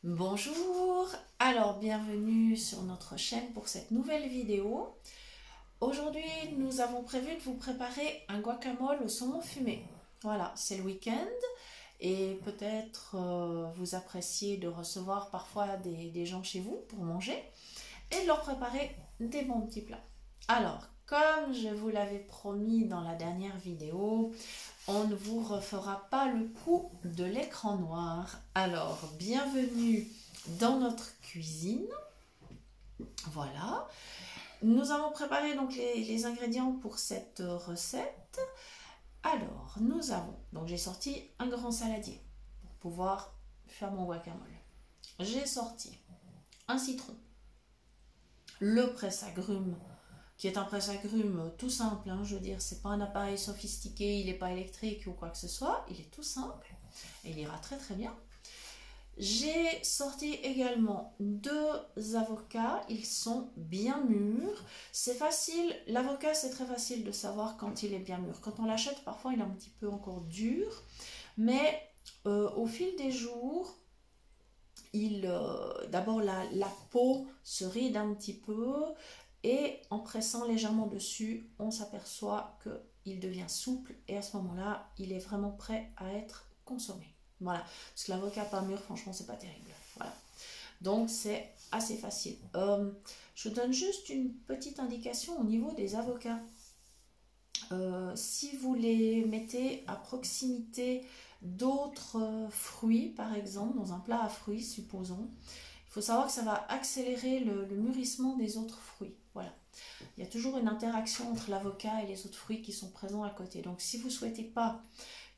Bonjour, alors bienvenue sur notre chaîne pour cette nouvelle vidéo. Aujourd'hui, nous avons prévu de vous préparer un guacamole au saumon fumé. Voilà, c'est le week-end et peut-être vous appréciez de recevoir parfois des gens chez vous pour manger et de leur préparer des bons petits plats. Alors, comme je vous l'avais promis dans la dernière vidéo, on ne vous refera pas le coup de l'écran noir. Alors, bienvenue dans notre cuisine. Voilà. Nous avons préparé donc les ingrédients pour cette recette. Alors, nous avons, donc j'ai sorti un grand saladier pour pouvoir faire mon guacamole. J'ai sorti un citron, le presse-agrumes, qui est un presse-agrumes tout simple, hein, je veux dire, c'est pas un appareil sophistiqué, il n'est pas électrique ou quoi que ce soit, il est tout simple et il ira très très bien. J'ai sorti également 2 avocats, ils sont bien mûrs. C'est facile, l'avocat c'est très facile de savoir quand il est bien mûr. Quand on l'achète, parfois il est un petit peu encore dur, mais au fil des jours, d'abord la peau se ride un petit peu et en pressant légèrement dessus, on s'aperçoit qu'il devient souple et à ce moment-là, il est vraiment prêt à être consommé. Voilà, parce que l'avocat pas mûr, franchement, c'est pas terrible. Voilà, donc c'est assez facile. Je donne juste une petite indication au niveau des avocats. Si vous les mettez à proximité d'autres fruits, par exemple, dans un plat à fruits, supposons, il faut savoir que ça va accélérer le mûrissement des autres fruits. Voilà. Il y a toujours une interaction entre l'avocat et les autres fruits qui sont présents à côté. Donc si vous ne souhaitez pas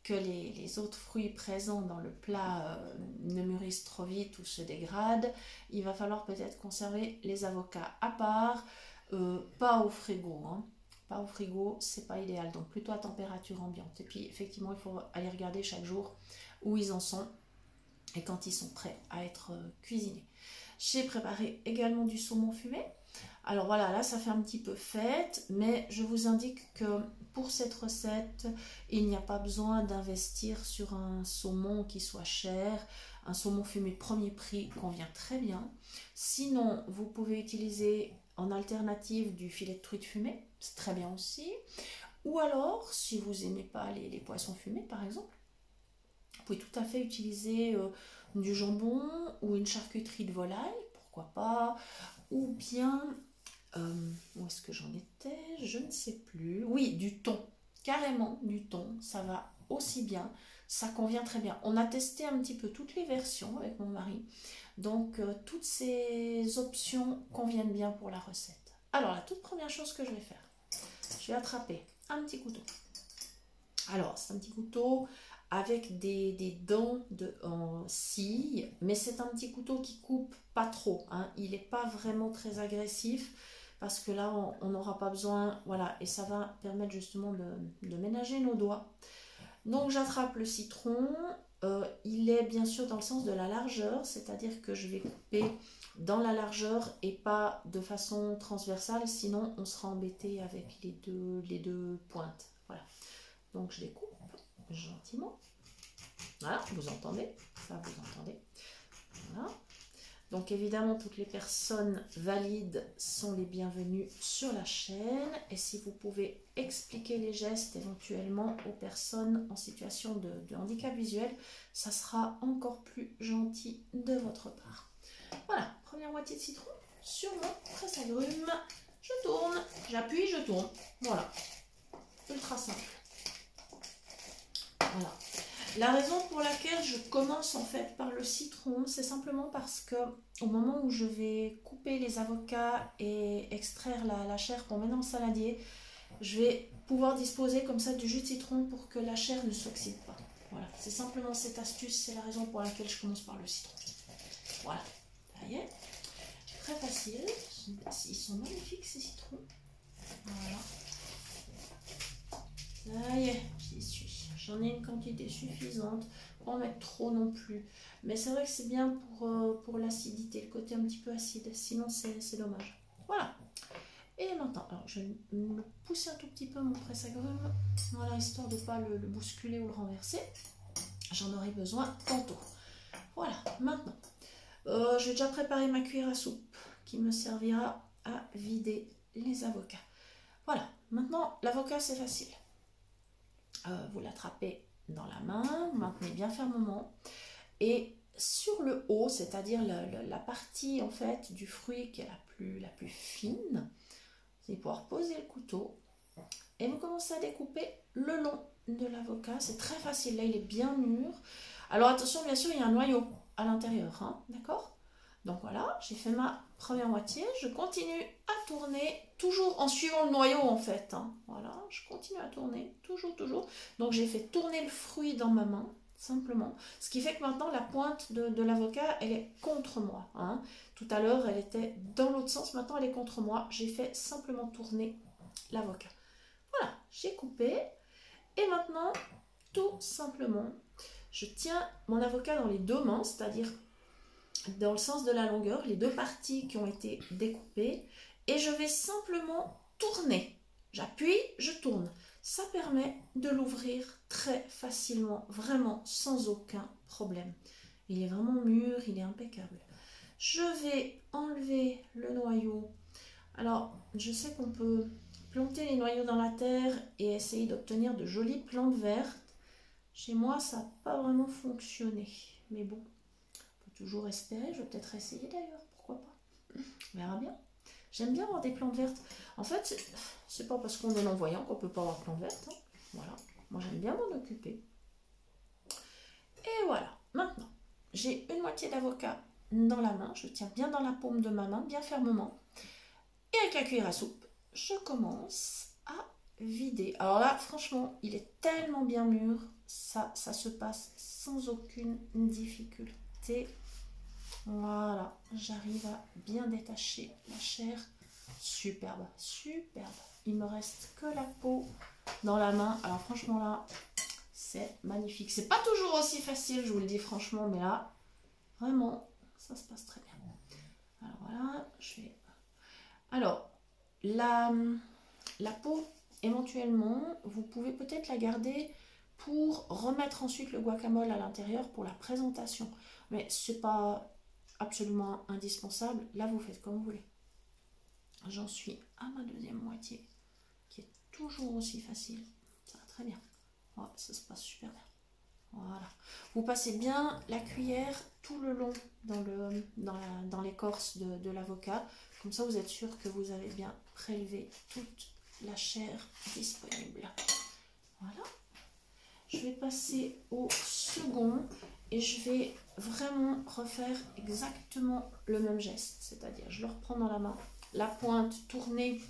que les autres fruits présents dans le plat ne mûrissent trop vite ou se dégradent, il va falloir peut-être conserver les avocats à part, pas au frigo. Hein. Pas au frigo, c'est pas idéal, donc plutôt à température ambiante. Et puis effectivement, il faut aller regarder chaque jour où ils en sont et quand ils sont prêts à être cuisinés. J'ai préparé également du saumon fumé. Alors voilà, là ça fait un petit peu fête, mais je vous indique que pour cette recette, il n'y a pas besoin d'investir sur un saumon qui soit cher. Un saumon fumé premier prix convient très bien. Sinon, vous pouvez utiliser en alternative du filet de truite fumé, c'est très bien aussi. Ou alors, si vous n'aimez pas les poissons fumés par exemple, vous pouvez tout à fait utiliser du jambon ou une charcuterie de volaille, pourquoi pas, ou bien, où est-ce que j'en étais? Je ne sais plus. Oui, du thon, carrément du thon, ça va aussi bien, ça convient très bien. On a testé un petit peu toutes les versions avec mon mari, donc toutes ces options conviennent bien pour la recette. Alors, la toute première chose que je vais faire, je vais attraper un petit couteau. Alors, c'est un petit couteau avec des dents en scie, mais c'est un petit couteau qui coupe pas trop. Hein. Il n'est pas vraiment très agressif parce que là, on n'aura pas besoin. Voilà, et ça va permettre justement de ménager nos doigts. Donc, j'attrape le citron. Il est bien sûr dans le sens de la largeur, c'est-à-dire que je vais couper dans la largeur et pas de façon transversale, sinon on sera embêté avec les deux pointes. Voilà. Donc je découpe gentiment. Voilà, vous entendez? Ça, vous entendez? Voilà. Donc évidemment, toutes les personnes valides sont les bienvenues sur la chaîne. Et si vous pouvez expliquer les gestes éventuellement aux personnes en situation de handicap visuel, ça sera encore plus gentil de votre part. Voilà, première moitié de citron sur mon presse-agrumes. Je tourne, j'appuie, je tourne. Voilà, ultra simple. Voilà. La raison pour laquelle je commence en fait par le citron, c'est simplement parce que au moment où je vais couper les avocats et extraire la chair pour mettre dans le saladier, je vais pouvoir disposer comme ça du jus de citron pour que la chair ne s'oxyde pas. Voilà, c'est simplement cette astuce, c'est la raison pour laquelle je commence par le citron. Voilà, ça y est, très facile, ils sont magnifiques ces citrons. Voilà. Ça y est, j'y suis. J'en ai une quantité suffisante, pas en mettre trop non plus. Mais c'est vrai que c'est bien pour l'acidité, le côté un petit peu acide. Sinon, c'est dommage. Voilà. Et maintenant, alors je vais me pousser un tout petit peu mon presse-agrumes. Voilà, histoire de ne pas le bousculer ou le renverser. J'en aurai besoin tantôt. Voilà, maintenant. J'ai déjà préparé ma cuillère à soupe qui me servira à vider les avocats. Voilà, maintenant l'avocat c'est facile. Vous l'attrapez dans la main, vous maintenez bien fermement et sur le haut, c'est-à-dire la partie en fait du fruit qui est la plus fine, vous allez pouvoir poser le couteau et vous commencez à découper le long de l'avocat. C'est très facile, là il est bien mûr. Alors attention, bien sûr, il y a un noyau à l'intérieur, hein, d'accord? Donc voilà, j'ai fait ma première moitié, je continue à tourner, toujours en suivant le noyau en fait, hein. Voilà, je continue à tourner, toujours. Donc j'ai fait tourner le fruit dans ma main, simplement. Ce qui fait que maintenant la pointe de l'avocat, elle est contre moi, hein. Tout à l'heure, elle était dans l'autre sens, maintenant elle est contre moi. J'ai fait simplement tourner l'avocat. Voilà, j'ai coupé. Et maintenant, tout simplement, je tiens mon avocat dans les deux mains, c'est-à-dire dans le sens de la longueur, les deux parties qui ont été découpées, et je vais simplement tourner. J'appuie, je tourne. Ça permet de l'ouvrir très facilement, vraiment sans aucun problème. Il est vraiment mûr, il est impeccable. Je vais enlever le noyau. Alors, je sais qu'on peut planter les noyaux dans la terre et essayer d'obtenir de jolies plantes vertes. Chez moi, ça n'a pas vraiment fonctionné. Mais bon, on peut toujours espérer. Je vais peut-être essayer d'ailleurs, pourquoi pas. On verra bien. J'aime bien avoir des plantes vertes. En fait, c'est pas parce qu'on est non-voyant qu'on peut pas avoir de plantes vertes, hein. Voilà, moi j'aime bien m'en occuper. Et voilà, maintenant, j'ai une moitié d'avocat dans la main. Je tiens bien dans la paume de ma main, bien fermement. Et avec la cuillère à soupe, je commence à vider. Alors là, franchement, il est tellement bien mûr, ça se passe sans aucune difficulté. Voilà, j'arrive à bien détacher la chair. Superbe. Il me reste que la peau dans la main. Alors franchement là, c'est magnifique. C'est pas toujours aussi facile, je vous le dis franchement, mais là, vraiment, ça se passe très bien. Alors voilà, je vais... Alors, la peau, éventuellement, vous pouvez peut-être la garder pour remettre ensuite le guacamole à l'intérieur pour la présentation. Mais c'est pas absolument indispensable. Là, vous faites comme vous voulez. J'en suis à ma deuxième moitié, qui est toujours aussi facile. Ça va très bien. Ouais, ça se passe super bien. Voilà. Vous passez bien la cuillère tout le long dans l'écorce de l'avocat. Comme ça, vous êtes sûr que vous avez bien prélevé toute la chair disponible. Voilà. Je vais passer au second et je vais vraiment refaire exactement le même geste. C'est-à-dire, je le reprends dans la main, la pointe tournée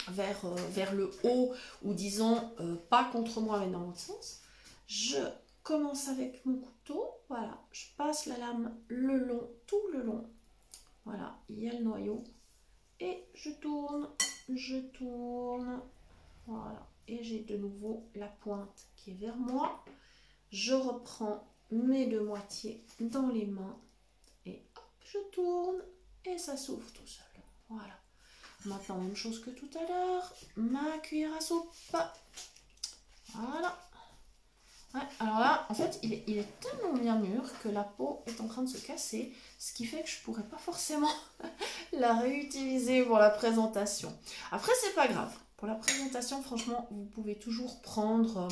vers le haut ou disons pas contre moi mais dans l'autre sens. Je commence avec mon couteau, voilà, je passe la lame le long, tout le long. Voilà, il y a le noyau. Et je tourne, voilà. Et j'ai de nouveau la pointe qui est vers moi. Je reprends mes deux moitiés dans les mains. Et hop, je tourne et ça s'ouvre tout seul. Voilà. Maintenant, même chose que tout à l'heure. Ma cuillère à soupe. Voilà. Ouais, alors là, en fait, il est tellement bien mûr que la peau est en train de se casser, ce qui fait que je ne pourrais pas forcément la réutiliser pour la présentation. Après, c'est pas grave. Pour la présentation, franchement, vous pouvez toujours prendre,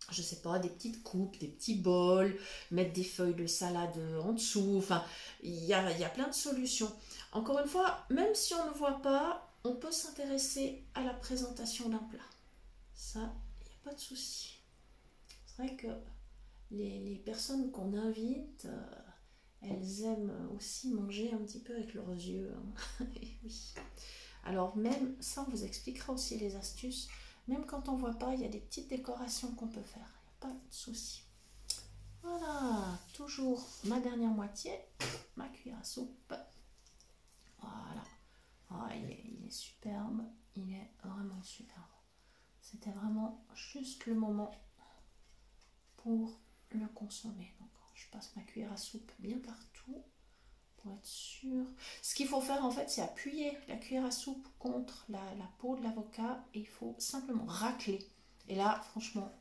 je sais pas, des petites coupes, des petits bols, mettre des feuilles de salade en dessous. Enfin, il y a plein de solutions. Encore une fois, même si on ne voit pas, on peut s'intéresser à la présentation d'un plat. Ça, il n'y a pas de souci. C'est vrai que les personnes qu'on invite, elles aiment aussi manger un petit peu avec leurs yeux, hein. Oui. Alors même, ça on vous expliquera aussi les astuces. Même quand on ne voit pas, il y a des petites décorations qu'on peut faire. Il n'y a pas de souci. Voilà, toujours ma dernière moitié, ma cuillère à soupe. Voilà. Ah, il est superbe, il est vraiment superbe. C'était vraiment juste le moment pour le consommer. Donc, je passe ma cuillère à soupe bien partout pour être sûr. Ce qu'il faut faire en fait, c'est appuyer la cuillère à soupe contre la peau de l'avocat et il faut simplement racler. Et là, franchement,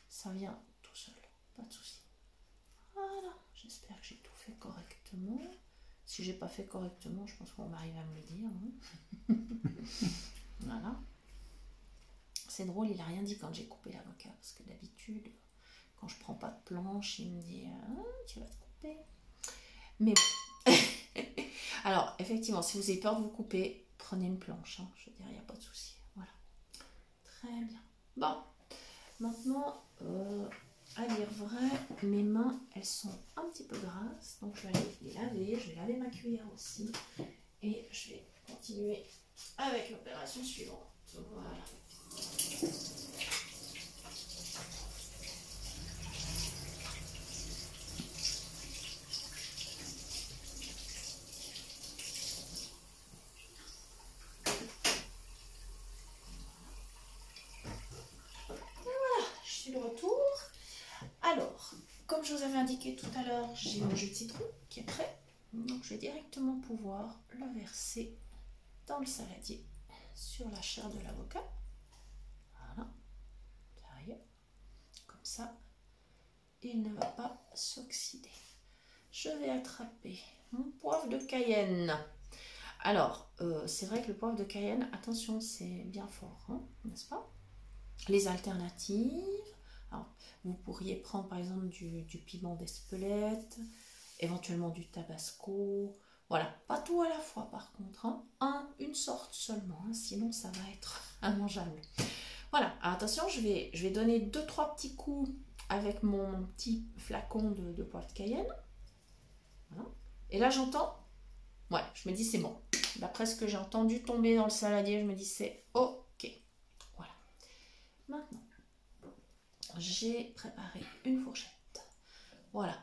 ça vient tout seul. Pas de souci. Voilà, j'espère que j'ai tout fait correctement. Si j'ai pas fait correctement, je pense qu'on va arriver à me le dire. Hein. Voilà. C'est drôle, il a rien dit quand j'ai coupé l'avocat, parce que d'habitude, quand je prends pas de planche, il me dit tu vas te couper. Mais bon. Alors, effectivement, si vous avez peur de vous couper, prenez une planche. Hein. Je veux dire, il n'y a pas de souci. Voilà. Très bien. Bon. Maintenant, à dire vrai, mes mains, elles sont un petit peu grasses. Donc, je vais aller les laver. Je vais laver ma cuillère aussi. Et je vais continuer avec l'opération suivante. Voilà. De retour. Alors, comme je vous avais indiqué tout à l'heure, j'ai mon jus de citron qui est prêt. Donc, je vais directement pouvoir le verser dans le saladier sur la chair de l'avocat. Voilà. Ça y est. Comme ça, il ne va pas s'oxyder. Je vais attraper mon poivre de Cayenne. Alors, c'est vrai que le poivre de Cayenne, attention, c'est bien fort, hein, n'est-ce pas? Les alternatives, alors, vous pourriez prendre par exemple du piment d'Espelette, éventuellement du tabasco, voilà, pas tout à la fois par contre, hein. Une sorte seulement, hein, sinon ça va être immangeable. Voilà, alors, attention, je vais donner 2-3 petits coups avec mon petit flacon de poivre de Cayenne. Voilà. Et là j'entends, ouais, je me dis c'est bon. D'après ce que j'ai entendu tomber dans le saladier, je me dis c'est ok. Voilà. Maintenant, j'ai préparé une fourchette. Voilà.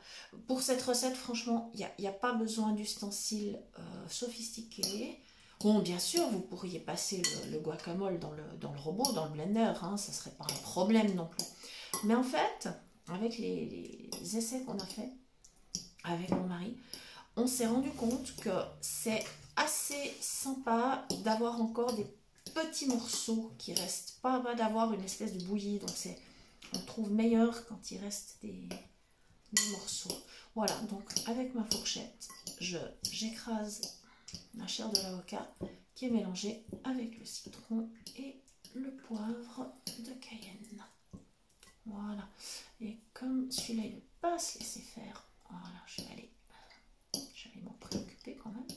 Pour cette recette, franchement, il n'y a pas besoin d'ustensiles sophistiqués. Bon, bien sûr, vous pourriez passer le guacamole dans le robot, dans le blender, hein, ça ne serait pas un problème non plus. Mais en fait, avec les essais qu'on a fait avec mon mari, on s'est rendu compte que c'est assez sympa d'avoir encore des petits morceaux qui restent, pas d'avoir une espèce de bouillie. Donc on trouve meilleur quand il reste des morceaux. Voilà, donc avec ma fourchette, j'écrase la chair de l'avocat qui est mélangée avec le citron et le poivre de Cayenne. Voilà, et comme celui-là il ne veut pas se laisser faire, voilà, je vais m'en préoccuper quand même.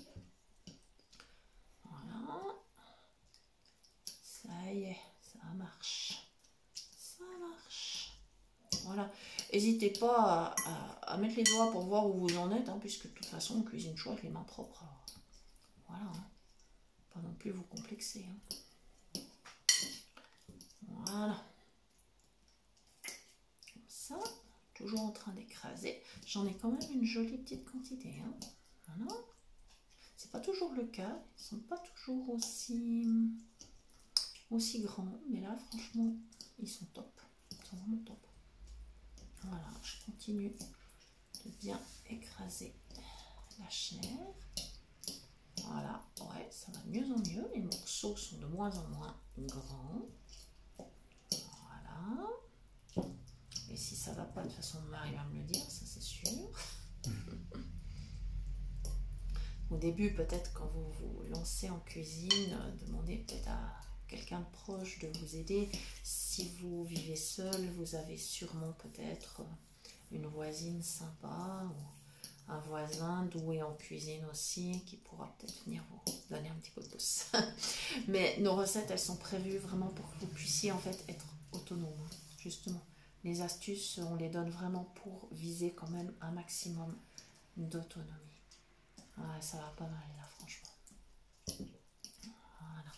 Voilà, ça y est, ça marche. Ça marche. Voilà, n'hésitez pas à mettre les doigts pour voir où vous en êtes, hein, puisque de toute façon on cuisine chaud avec les mains propres. Alors, voilà, hein. Pas non plus vous complexer. Hein. Voilà. Comme ça, toujours en train d'écraser. J'en ai quand même une jolie petite quantité. Hein. Voilà. C'est pas toujours le cas, ils sont pas toujours aussi grands, mais là franchement ils sont top, ils sont vraiment top. Voilà, je continue de bien écraser la chair. Voilà, ouais, ça va de mieux en mieux, les morceaux sont de moins en moins grands. Voilà. Et si ça va pas, de toute façon Marie va me le dire, ça c'est sûr. Au début, peut-être quand vous vous lancez en cuisine, demandez peut-être à quelqu'un de proche de vous aider. Si vous vivez seul, vous avez sûrement peut-être une voisine sympa ou un voisin doué en cuisine aussi qui pourra peut-être venir vous donner un petit coup de pouce. Mais nos recettes, elles sont prévues vraiment pour que vous puissiez en fait être autonome, justement. Les astuces, on les donne vraiment pour viser quand même un maximum d'autonomie. Ouais, ça va pas mal là, franchement. Voilà.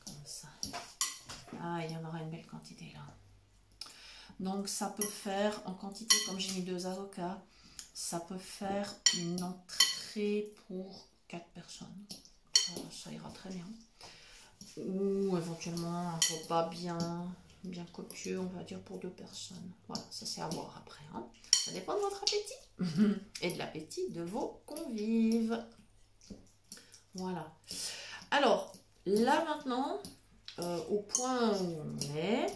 Comme ça. Ah, il y en aura une belle quantité là. Donc ça peut faire, en quantité, comme j'ai mis 2 avocats, ça peut faire une entrée pour 4 personnes. Ça ira très bien. Ou éventuellement un repas bien copieux, on va dire, pour 2 personnes. Voilà, ça c'est à voir après. Hein. Ça dépend de votre appétit et de l'appétit de vos convives. Voilà. Alors, là maintenant, au point où on est,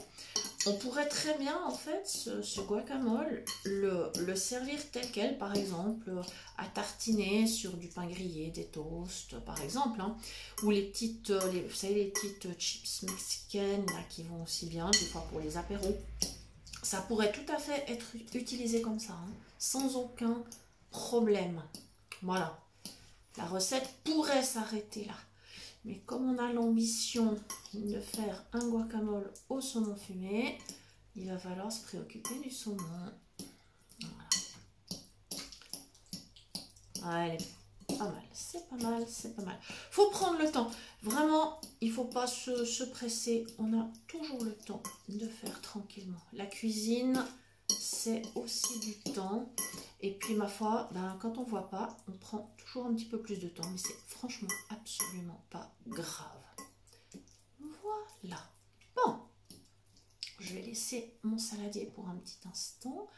on pourrait très bien, en fait, ce guacamole, le servir tel quel, par exemple, à tartiner sur du pain grillé, des toasts, par exemple, hein, ou les petites, vous savez, les petites chips mexicaines, là, qui vont aussi bien, des fois pour les apéros. Ça pourrait tout à fait être utilisé comme ça, hein, sans aucun problème. Voilà. La recette pourrait s'arrêter là. Mais comme on a l'ambition de faire un guacamole au saumon fumé, il va falloir se préoccuper du saumon. Voilà. Elle est pas mal, c'est pas mal, c'est pas mal. Faut prendre le temps. Vraiment, il faut pas se presser. On a toujours le temps de faire tranquillement. La cuisine, c'est aussi du temps. Et puis, ma foi, ben, quand on voit pas, on prend toujours un petit peu plus de temps. Mais c'est franchement absolument pas grave. Voilà. Bon, je vais laisser mon saladier pour un petit instant.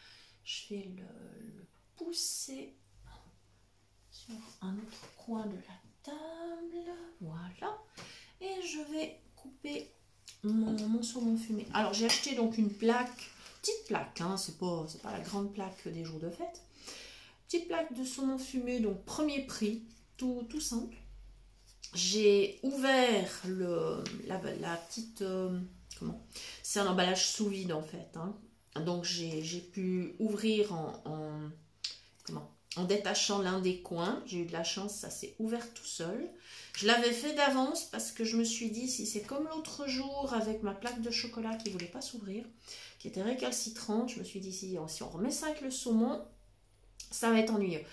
Je vais le pousser sur un autre coin de la table. Voilà. Et je vais couper mon saumon fumé. Alors, j'ai acheté donc une plaque, petite plaque, hein, c'est pas la grande plaque des jours de fête. Petite plaque de saumon fumé, donc premier prix, tout simple. J'ai ouvert la petite... comment? C'est un emballage sous vide en fait. Hein. Donc j'ai pu ouvrir en détachant l'un des coins. J'ai eu de la chance, ça s'est ouvert tout seul. Je l'avais fait d'avance parce que je me suis dit, si c'est comme l'autre jour avec ma plaque de chocolat qui ne voulait pas s'ouvrir, qui était récalcitrante, je me suis dit, si on remet ça avec le saumon, ça va être ennuyeux.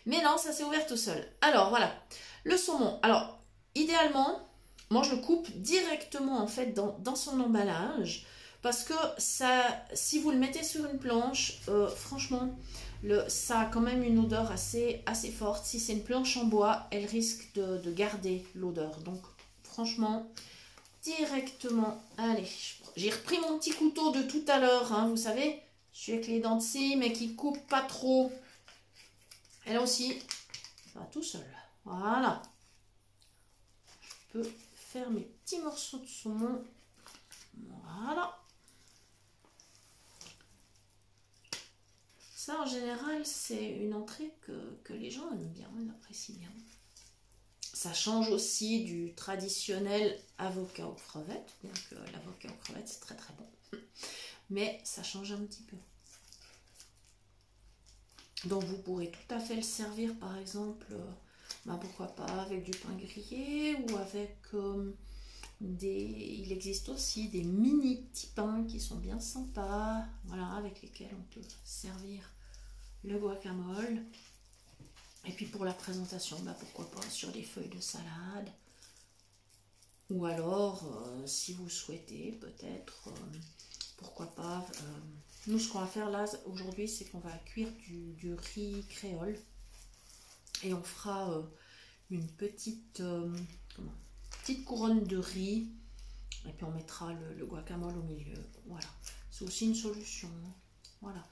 Mais non, ça s'est ouvert tout seul. Alors voilà, le saumon. Alors, idéalement, moi je le coupe directement en fait dans son emballage parce que ça, si vous le mettez sur une planche, franchement, ça a quand même une odeur assez forte. Si c'est une planche en bois, elle risque de garder l'odeur. Donc franchement, directement, allez, j'ai repris mon petit couteau de tout à l'heure, hein, vous savez, je suis avec les dents de scie, mais qui coupe pas trop. Elle aussi, ça va tout seul. Voilà. Je peux faire mes petits morceaux de saumon. Voilà. Ça, en général, c'est une entrée que les gens aiment bien, ils apprécient bien. Ça change aussi du traditionnel avocat aux crevettes, bien que l'avocat aux crevettes, c'est très très bon. Mais ça change un petit peu. Donc vous pourrez tout à fait le servir, par exemple, pourquoi pas avec du pain grillé ou avec il existe aussi des mini petits pains qui sont bien sympas, voilà, avec lesquels on peut servir le guacamole. Et puis pour la présentation, pourquoi pas sur des feuilles de salade. Ou alors, si vous souhaitez, peut-être, pourquoi pas. Nous, ce qu'on va faire là aujourd'hui, c'est qu'on va cuire du riz créole. Et on fera une petite couronne de riz. Et puis on mettra le guacamole au milieu. Voilà, c'est aussi une solution. Voilà.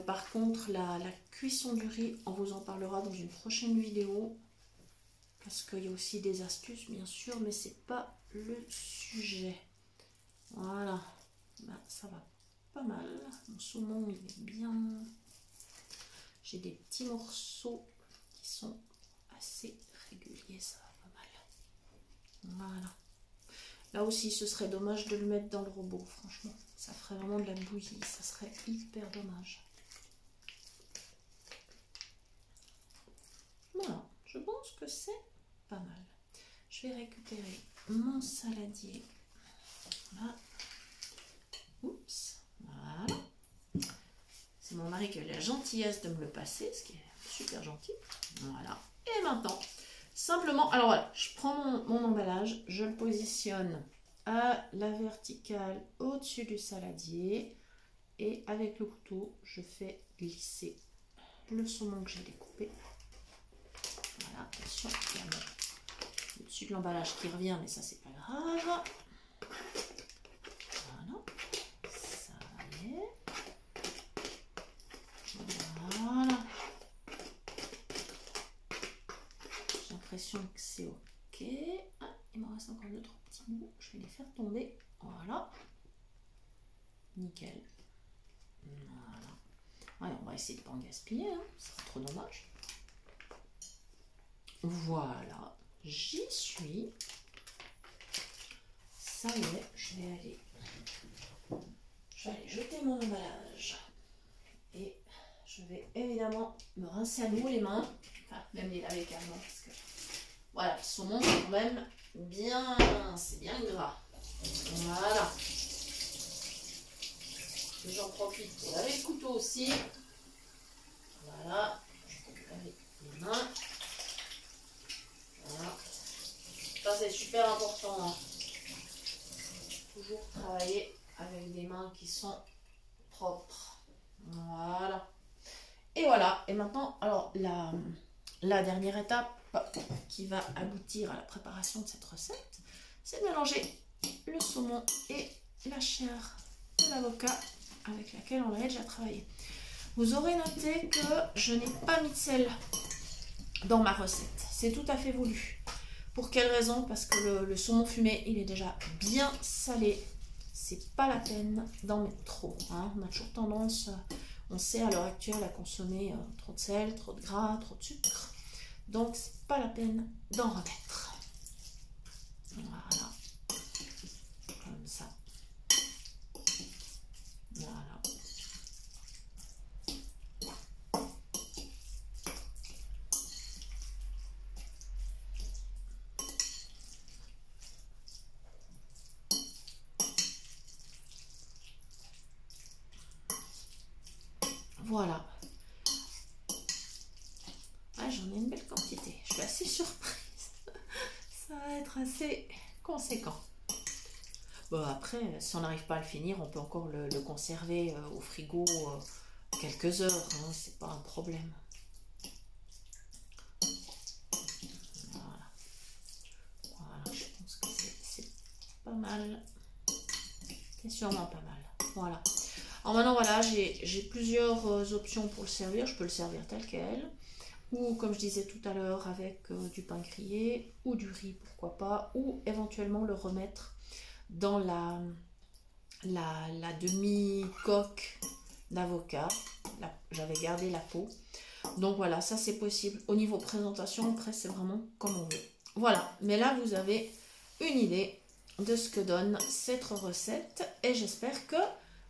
Par contre, la cuisson du riz, on vous en parlera dans une prochaine vidéo. Parce qu'il y a aussi des astuces, bien sûr, mais c'est pas le sujet. Voilà. Ça va pas mal. Mon saumon, il est bien. J'ai des petits morceaux qui sont assez réguliers, ça va pas mal. Voilà. Là aussi, ce serait dommage de le mettre dans le robot, franchement. Ça ferait vraiment de la bouillie, ça serait hyper dommage. Voilà, je pense que c'est pas mal. Je vais récupérer mon saladier. Voilà. Oups, voilà. C'est mon mari qui a la gentillesse de me le passer, ce qui est super gentil. Voilà. Et maintenant, simplement, alors voilà, je prends mon emballage, je le positionne à la verticale au-dessus du saladier et avec le couteau, je fais glisser le saumon que j'ai découpé. Voilà, attention, il y a le dessus de l'emballage qui revient, mais ça c'est pas grave. Voilà, ça y est. Voilà. J'ai l'impression que c'est ok. Ah, il me reste encore 2-3 petits bouts. Je vais les faire tomber. Voilà. nickel. Voilà. Ouais, on va essayer de ne pas en gaspiller, hein. C'est trop dommage. Voilà, j'y suis. Ça y est, je vais aller jeter mon emballage. Et je vais évidemment me rincer à nouveau les mains. Enfin, même les laver également parce que voilà, le saumon c'est quand même bien, c'est bien gras. Voilà. J'en profite pour laver le couteau aussi. Voilà. Je vais laver les mains. Voilà. Ça c'est super important. Hein. Toujours travailler avec des mains qui sont propres. Voilà. Et voilà. Et maintenant, alors la dernière étape qui va aboutir à la préparation de cette recette, c'est de mélanger le saumon et la chair de l'avocat avec laquelle on avait déjà travaillé. Vous aurez noté que je n'ai pas mis de sel dans ma recette. C'est tout à fait voulu. Pour quelle raison? Parce que le saumon fumé, il est déjà bien salé. C'est pas la peine d'en mettre trop. Hein. On a toujours tendance, on sait à l'heure actuelle, à consommer trop de sel, trop de gras, trop de sucre. Donc, c'est pas la peine d'en remettre. Voilà. Comme ça. Voilà. Voilà. Ah, j'en ai une belle quantité. Je suis assez surprise. Ça va être assez conséquent. Bon, après, si on n'arrive pas à le finir, on peut encore le conserver au frigo quelques heures. Hein, c'est pas un problème. Voilà. Voilà, je pense que c'est pas mal. C'est sûrement pas mal. Voilà. Alors maintenant, voilà, j'ai plusieurs options pour le servir. Je peux le servir tel quel. Ou comme je disais tout à l'heure, avec du pain grillé ou du riz, pourquoi pas. Ou éventuellement le remettre dans la demi-coque d'avocat. J'avais gardé la peau. Donc voilà, ça c'est possible. Au niveau présentation, après c'est vraiment comme on veut. Voilà, mais là vous avez une idée de ce que donne cette recette. Et j'espère que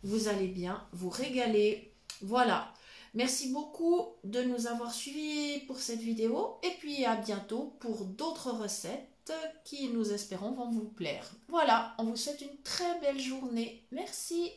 vous allez bien vous régaler. Voilà. Merci beaucoup de nous avoir suivis pour cette vidéo. Et puis à bientôt pour d'autres recettes qui, nous espérons, vont vous plaire. Voilà, on vous souhaite une très belle journée. Merci.